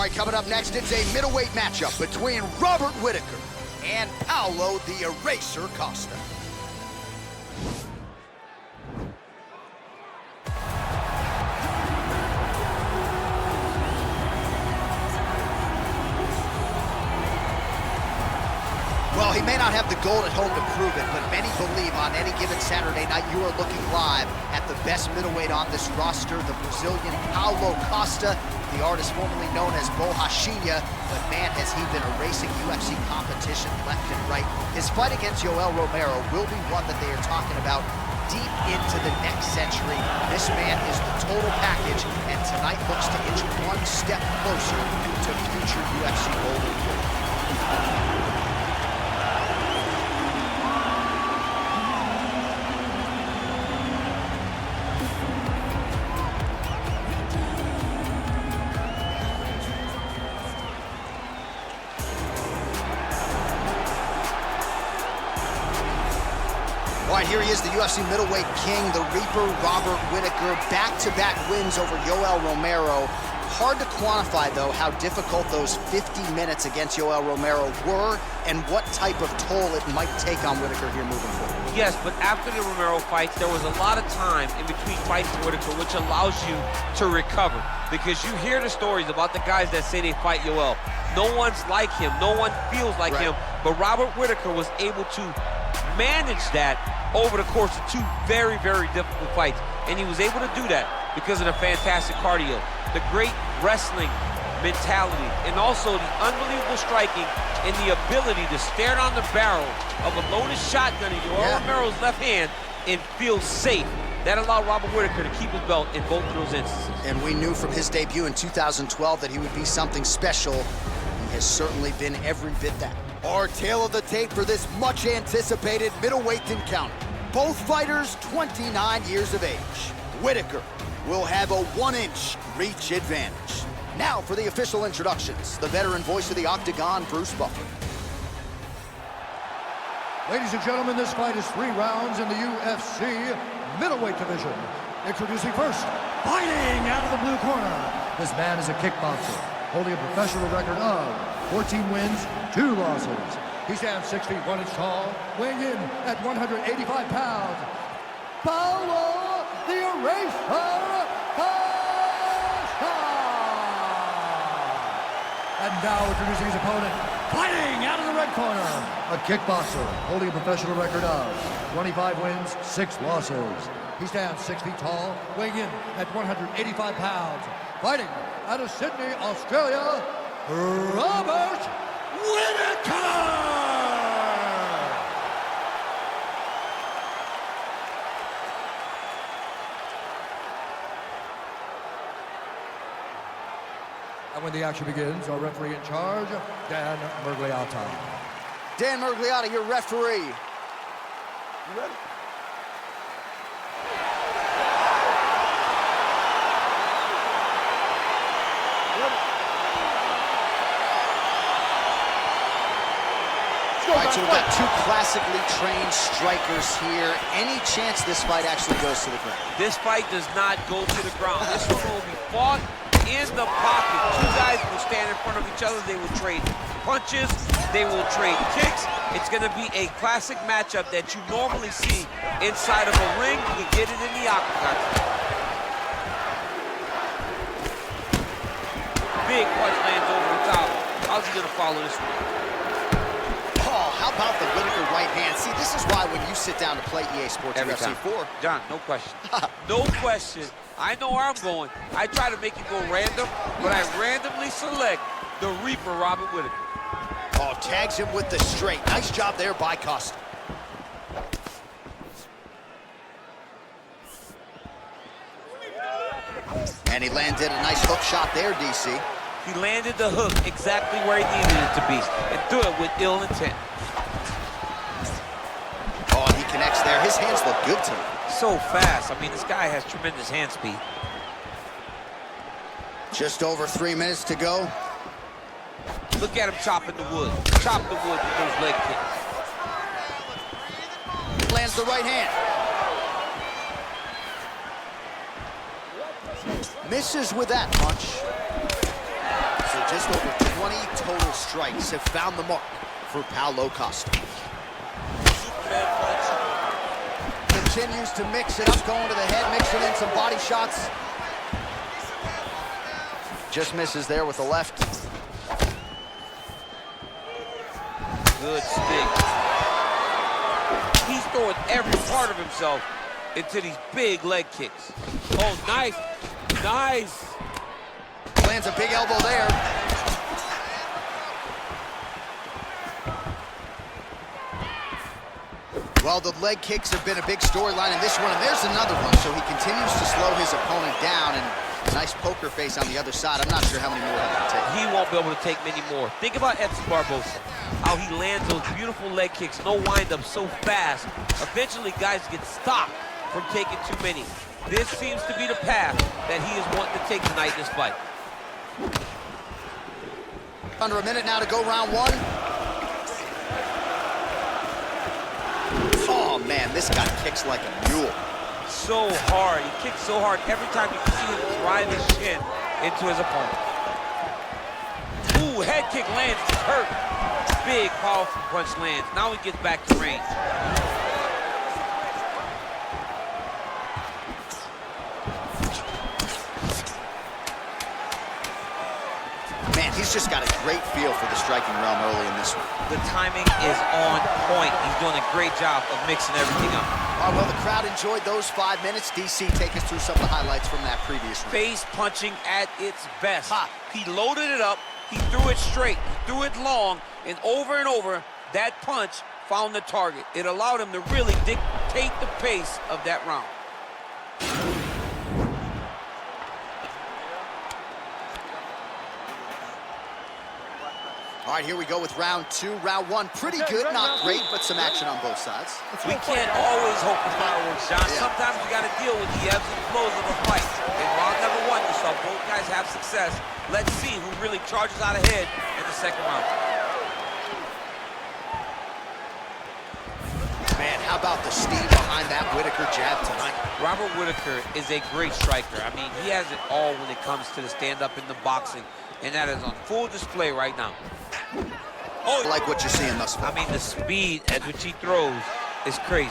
All right, coming up next, it's a middleweight matchup between Robert Whittaker and Paulo the Eraser Costa. Well, he may not have the gold at home to prove it, but many believe on any given Saturday night you are looking live at the best middleweight on this roster, the Brazilian Paulo Costa, the artist formerly known as Borrachinha, but man, has he been erasing UFC competition left and right. His fight against Yoel Romero will be one that they are talking about deep into the next century. This man is the total package, and tonight looks to inch one step closer to future UFC gold and gold. All right, here he is, the UFC middleweight king, the Reaper, Robert Whittaker. Back-to-back wins over Yoel Romero. Hard to quantify, though, how difficult those 50 minutes against Yoel Romero were and what type of toll it might take on Whittaker here moving forward. Yes, but after the Romero fights, there was a lot of time in between fights to Whittaker, which allows you to recover. Because you hear the stories about the guys that say they fight Yoel. No one's like him. No one feels like him. But Robert Whittaker was able to manage that over the course of two very, very difficult fights. And he was able to do that because of the fantastic cardio, the great wrestling mentality, and also the unbelievable striking and the ability to stare down the barrel of a loaded shotgun in Yoel Romero's left hand and feel safe. That allowed Robert Whittaker to keep his belt in both of those instances. And we knew from his debut in 2012 that he would be something special. He has certainly been every bit that. Our tale of the tape for this much-anticipated middleweight encounter. Both fighters 29 years of age. Whittaker will have a 1-inch reach advantage. Now for the official introductions, the veteran voice of the Octagon, Bruce Buffer. Ladies and gentlemen, this fight is 3 rounds in the UFC middleweight division. Introducing first, fighting out of the blue corner. This man is a kickboxer, holding a professional record of 14 wins, 2 losses. He stands 6 feet 1 inch tall, weighing in at 185 pounds. Paulo the Eraser Costa! And now introducing his opponent, fighting out of the red corner. A kickboxer, holding a professional record of 25 wins, 6 losses. He stands 6 feet tall, weighing in at 185 pounds. Fighting out of Sydney, Australia, Robert Whittaker! And when the action begins, our referee in charge, Dan Mergliata. Dan Mergliata, your referee. You ready? All right, so we've got 2 classically trained strikers here. Any chance this fight actually goes to the ground? This fight does not go to the ground. This one will be fought in the pocket. 2 guys will stand in front of each other. They will trade punches. They will trade kicks. It's going to be a classic matchup that you normally see inside of a ring. You can get it in the octagon. Big punch lands over the top. How's he going to follow this one? Oh, how about the Whittaker right hand? See, this is why when you sit down to play EA Sports UFC 4. John, no question. No question. I know where I'm going. I try to make it go random, but I randomly select the Reaper, Robert Whittaker. Oh, tags him with the straight. Nice job there by Costa. And he landed a nice hook shot there, DC. He landed the hook exactly where he needed it to be and threw it with ill intent. Oh, he connects there. His hands look good to me. So fast. I mean, this guy has tremendous hand speed. Just over 3 minutes to go. Look at him chopping the wood. Chop the wood with those leg kicks. Lands the right hand. Misses with that punch. So over 20 total strikes have found the mark for Paulo Costa. Continues to mix it up, going to the head, mixing in some body shots. Just misses there with the left. Good stick. He's throwing every part of himself into these big leg kicks. Oh, nice. Nice. Lands a big elbow there. Well, the leg kicks have been a big storyline in this one, and there's another one. So he continues to slow his opponent down, and nice poker face on the other side. I'm not sure how many more he can take. He won't be able to take many more. Think about Edson Barboza, how he lands those beautiful leg kicks, no windup, so fast. Eventually, guys get stopped from taking too many. This seems to be the path that he is wanting to take tonight in this fight. Under a minute now to go, round one. Oh, man, this guy kicks like a mule. So hard. He kicks so hard. Every time you can see him drive his shin into his opponent. Ooh, head kick lands. He's hurt. Big, powerful punch lands. Now he gets back to range. Man, he's just got a great feel for the striking realm early in this one. The timing is on point. He's doing a great job of mixing everything up. All right, well, the crowd enjoyed those 5 minutes. DC, take us through some of the highlights from that previous round. Face punching at its best. Ha. He loaded it up, he threw it straight, he threw it long, and over, that punch found the target. It allowed him to really dictate the pace of that round. All right, here we go with round two. Round one, pretty good, not great, but some action on both sides. We can't always hope for fireworks, John. Yeah. Sometimes we got to deal with the ebbs and flows of a fight. In round number one, you saw both guys have success. Let's see who really charges out ahead in the second round. Man, how about the steam behind that Whittaker jab tonight? Robert Whittaker is a great striker. I mean, he has it all when it comes to the stand-up in the boxing, and that is on full display right now. Oh, I like what you're seeing thus far. I mean, the speed at which he throws is crazy.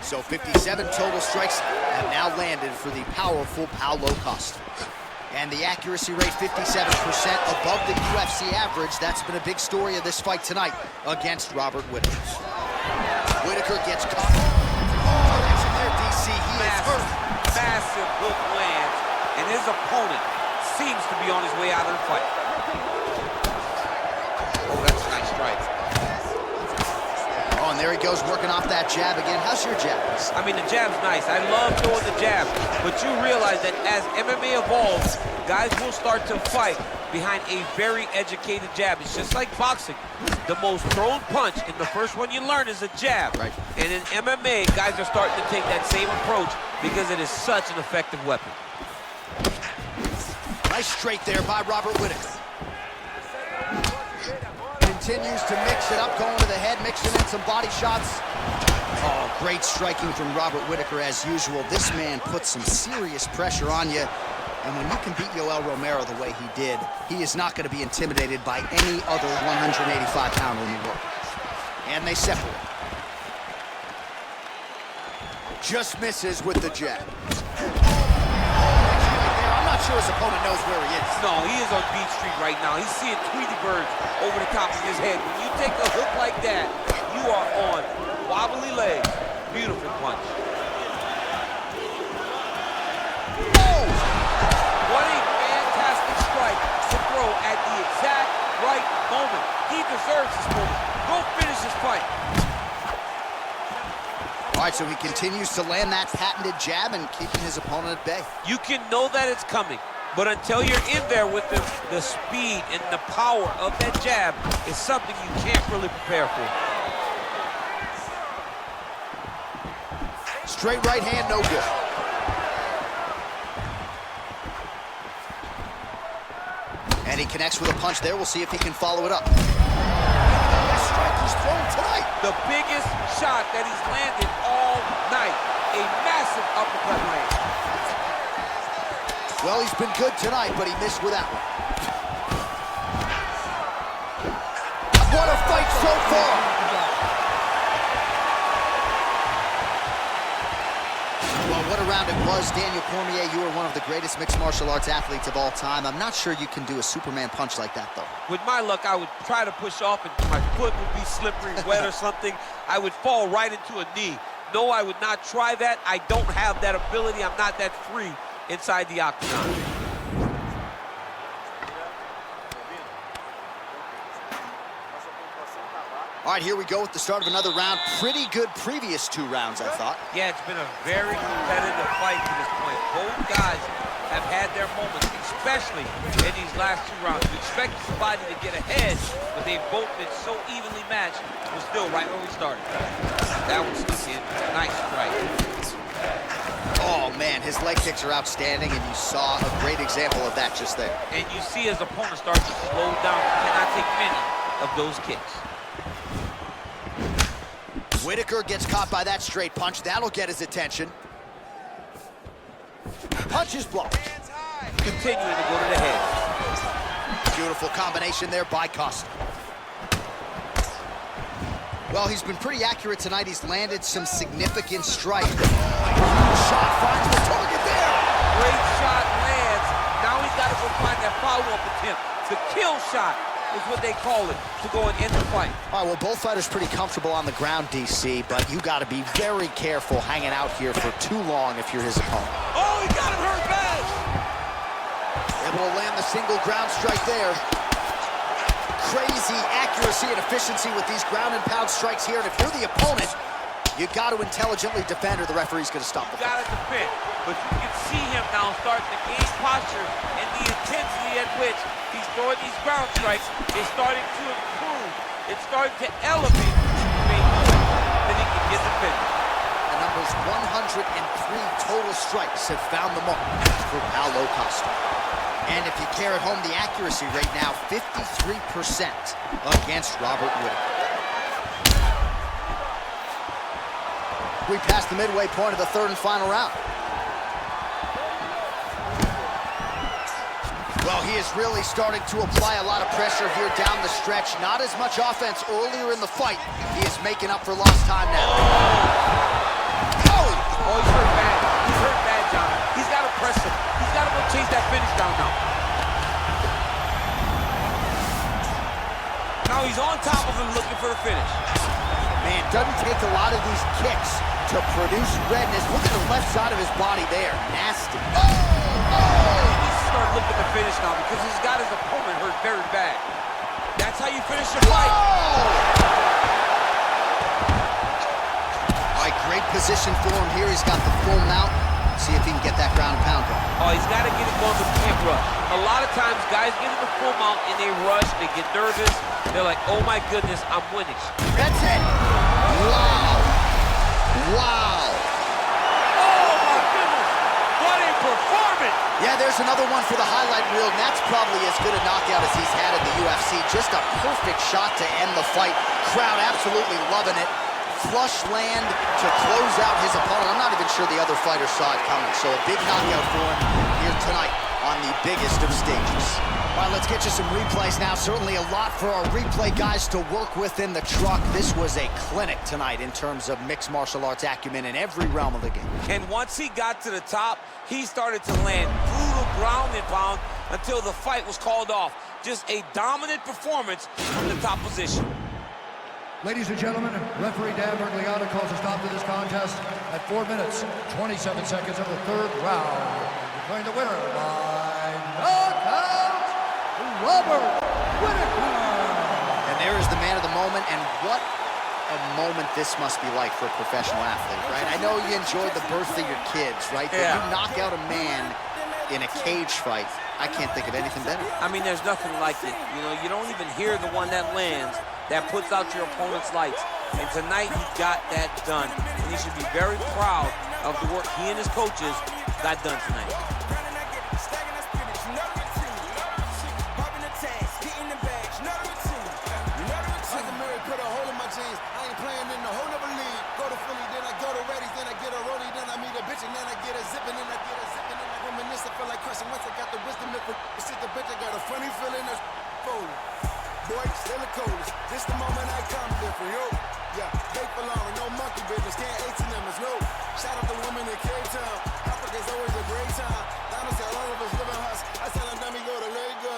So 57 total strikes have now landed for the powerful Paulo Costa. And the accuracy rate, 57%, above the UFC average. That's been a big story of this fight tonight against Robert Whittaker. Whittaker gets caught. Connection there, DC. He is hurt. Massive hook lands, and his opponent seems to be on his way out of the fight. Oh, that's a nice strike. Oh, and there he goes, working off that jab again. How's your jab? I mean, the jab's nice. I love throwing the jab, but you realize that as MMA evolves, guys will start to fight behind a very educated jab. It's just like boxing. The most thrown punch, and the first one you learn is a jab. Right. And in MMA, guys are starting to take that same approach because it is such an effective weapon. Nice straight there by Robert Whittaker. Continues to mix it up, going to the head, mixing in some body shots. Oh, great striking from Robert Whittaker as usual. This man puts some serious pressure on you. And when you can beat Yoel Romero the way he did, he is not going to be intimidated by any other 185-pounder in the world. And they separate. Just misses with the jab. I'm not sure his opponent knows where he is. No, he is on Beach Street right now. He's seeing Tweety birds over the top of his head. When you take a hook like that, you are on wobbly legs. Beautiful punch. Oh! What a fantastic strike to throw at the exact right moment. He deserves this moment. Go finish this fight. All right, so he continues to land that patented jab and keeping his opponent at bay. You can know that it's coming, but until you're in there with the speed and the power of that jab is something you can't really prepare for. Straight right hand, no good. And he connects with a punch there. We'll see if he can follow it up. Best strike he's thrown tonight. The biggest shot that he's landed all night. A massive uppercut land. Well, he's been good tonight, but he missed with that one. forearm. Well, what a round it was. Daniel Cormier, you are one of the greatest mixed martial arts athletes of all time. I'm not sure you can do a Superman punch like that, though. With my luck, I would try to push off and my foot would be slippery, wet or something. I would fall right into a knee. No, I would not try that. I don't have that ability. I'm not that free inside the octagon. All right, here we go with the start of another round. Pretty good previous 2 rounds, I thought. Yeah, it's been a very competitive fight to this point. Both guys have had their moments, especially in these last 2 rounds. We expect somebody to get ahead, but they've both been so evenly matched. We're still right where we started. That one stuck in. Nice strike. Oh, man, his leg kicks are outstanding, and you saw a great example of that just there. And you see his opponent start to slow down. He cannot take many of those kicks. Whittaker gets caught by that straight punch. That'll get his attention. Punch is blocked. Continuing to go to the head. Beautiful combination there by Costa. Well, he's been pretty accurate tonight. He's landed some significant strike. Shot finds the target there. Great shot lands. Now he's got to go find that follow-up attempt. The kill shot is what they call it, to go and end the fight. All right, well, both fighters pretty comfortable on the ground, DC, but you got to be very careful hanging out here for too long if you're his opponent. Oh, he got him hurt bad! Able to land the single ground strike there. Crazy accuracy and efficiency with these ground and pound strikes here, and if you're the opponent, you got to intelligently defend or the referee's going to stop the fight. Got to defend, but you can see him now starting to gain posture and the intensity at which he's throwing these ground strikes is starting to improve. It's starting to elevate. Then he can get the finish. The numbers 103 total strikes have found the mark for Paulo Costa. And if you care at home, the accuracy rate now 53% against Robert Whittaker. We passed the midway point of the 3rd and final round. Well, he is really starting to apply a lot of pressure here down the stretch. Not as much offense earlier in the fight. He is making up for lost time now. Oh, he's hurt bad. He's hurt bad, John. He's got to press him. He's got to go chase that finish down now. Now he's on top of him looking for the finish. Man, doesn't take a lot of these kicks to produce redness. Look at the left side of his body there. Nasty. Start looking to finish now because he's got his opponent hurt very bad. That's how you finish your fight. All right, great position for him here. He's got the full mount. See if he can get that ground and pound going. Oh, he's got to get it going, but he can't rush. A lot of times, guys get in the full mount and they rush, they get nervous. They're like, oh my goodness, I'm winning. That's it. Wow. Wow. Oh my goodness, what a performance. Yeah, there's another one for the highlight reel, and that's probably as good a knockout as he's had in the UFC. Just a perfect shot to end the fight. Crowd absolutely loving it. Flush land to close out his opponent. I'm not even sure the other fighter saw it coming, so a big knockout for him here tonight on the biggest of stages. All right, let's get you some replays now. Certainly a lot for our replay guys to work with in the truck. This was a clinic tonight in terms of mixed martial arts acumen in every realm of the game. And once he got to the top, he started to land brutal ground and pound until the fight was called off. Just a dominant performance from the top position. Ladies and gentlemen, referee Dan Bergliano calls a stop to this contest at 4 minutes, 27 seconds of the 3rd round. Declaring the winner by knockout, Robert Whittaker. And there is the man of the moment, and what a moment this must be like for a professional athlete, right? I know you enjoyed the birth of your kids, right? But you knock out a man in a cage fight. I can't think of anything better. I mean, there's nothing like it. You know, you don't even hear the one that lands that puts out your opponent's lights. And tonight, he got that done. And he should be very proud of the work he and his coaches got done tonight. Once I got the wisdom, it's just the bitch. I got a funny feeling that's bold. Boy, still the coldest. This the moment I come. different, yo. Yeah, they belong, no monkey business, can't H&M is no. Shout out to women in Cape Town, Africa's always a great time.